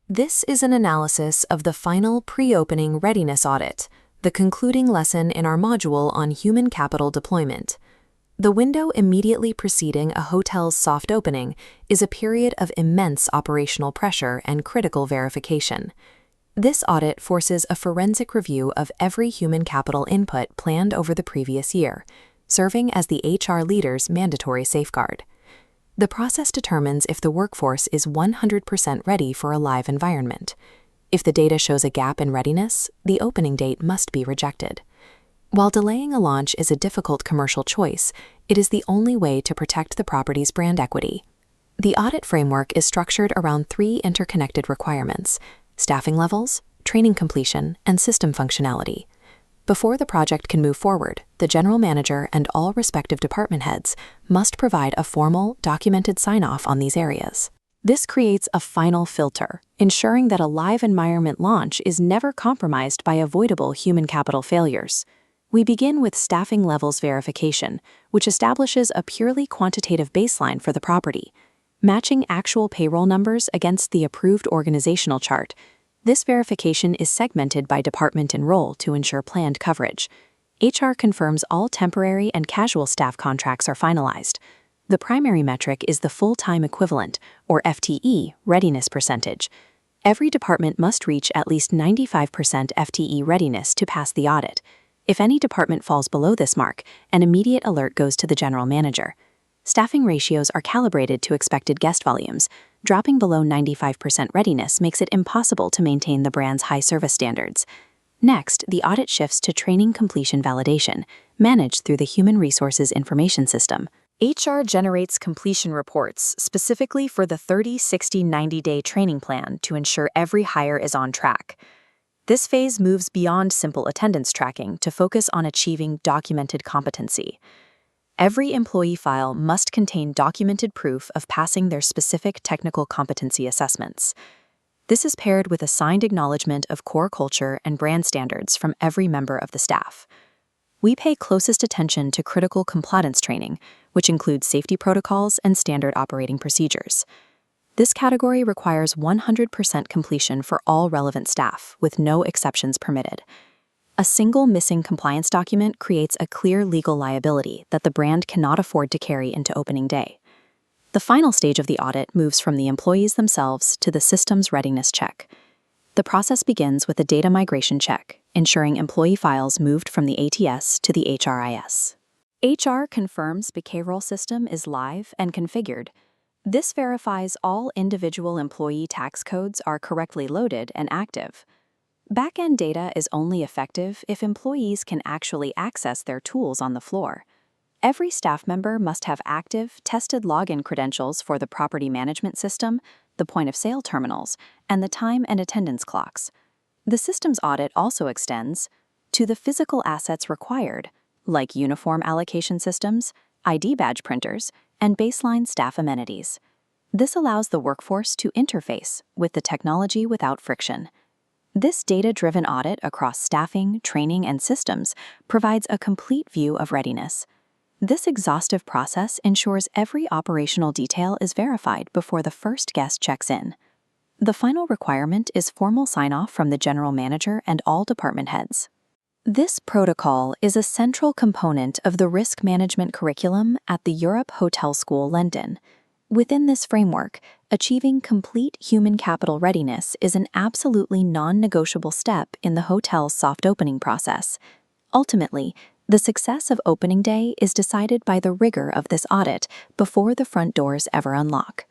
This is an analysis of the Final Pre-Opening Readiness Audit, the concluding lesson in our module on human capital deployment. The window immediately preceding a hotel's soft opening is a period of immense operational pressure and critical verification. This audit forces a forensic review of every human capital input planned over the previous year, serving as the HR leader's mandatory safeguard. The process determines if the workforce is 100% ready for a live environment. If the data shows a gap in readiness, the opening date must be rejected. While delaying a launch is a difficult commercial choice, it is the only way to protect the property's brand equity. The audit framework is structured around three interconnected requirements: staffing levels, training completion, and system functionality. Before the project can move forward, the general manager and all respective department heads must provide a formal, documented sign-off on these areas. This creates a final filter, ensuring that a live environment launch is never compromised by avoidable human capital failures. We begin with staffing levels verification, which establishes a purely quantitative baseline for the property, matching actual payroll numbers against the approved organizational chart. This verification is segmented by department and role to ensure planned coverage. HR confirms all temporary and casual staff contracts are finalized. The primary metric is the full-time equivalent, or FTE, readiness percentage. Every department must reach at least 95% FTE readiness to pass the audit. If any department falls below this mark, an immediate alert goes to the general manager. Staffing ratios are calibrated to expected guest volumes. Dropping below 95% readiness makes it impossible to maintain the brand's high service standards. Next, the audit shifts to training completion validation, managed through the Human Resources Information System. HR generates completion reports specifically for the 30, 60, 90-day training plan to ensure every hire is on track. This phase moves beyond simple attendance tracking to focus on achieving documented competency. Every employee file must contain documented proof of passing their specific technical competency assessments. This is paired with a signed acknowledgement of core culture and brand standards from every member of the staff. We pay closest attention to critical compliance training, which includes safety protocols and standard operating procedures. This category requires 100% completion for all relevant staff, with no exceptions permitted. A single missing compliance document creates a clear legal liability that the brand cannot afford to carry into opening day. The final stage of the audit moves from the employees themselves to the system's readiness check. The process begins with a data migration check, ensuring employee files moved from the ATS to the HRIS. HR confirms the payroll system is live and configured. This verifies all individual employee tax codes are correctly loaded and active. Back-end data is only effective if employees can actually access their tools on the floor. Every staff member must have active, tested login credentials for the property management system, the point-of-sale terminals, and the time and attendance clocks. The systems audit also extends to the physical assets required, like uniform allocation systems, ID badge printers, and baseline staff amenities. This allows the workforce to interface with the technology without friction. This data-driven audit across staffing, training, and systems provides a complete view of readiness. This exhaustive process ensures every operational detail is verified before the first guest checks in. The final requirement is formal sign-off from the general manager and all department heads. This protocol is a central component of the risk management curriculum at the Europe Hotel School London. Within this framework, achieving complete human capital readiness is an absolutely non-negotiable step in the hotel's soft opening process. Ultimately, the success of opening day is decided by the rigor of this audit before the front doors ever unlock.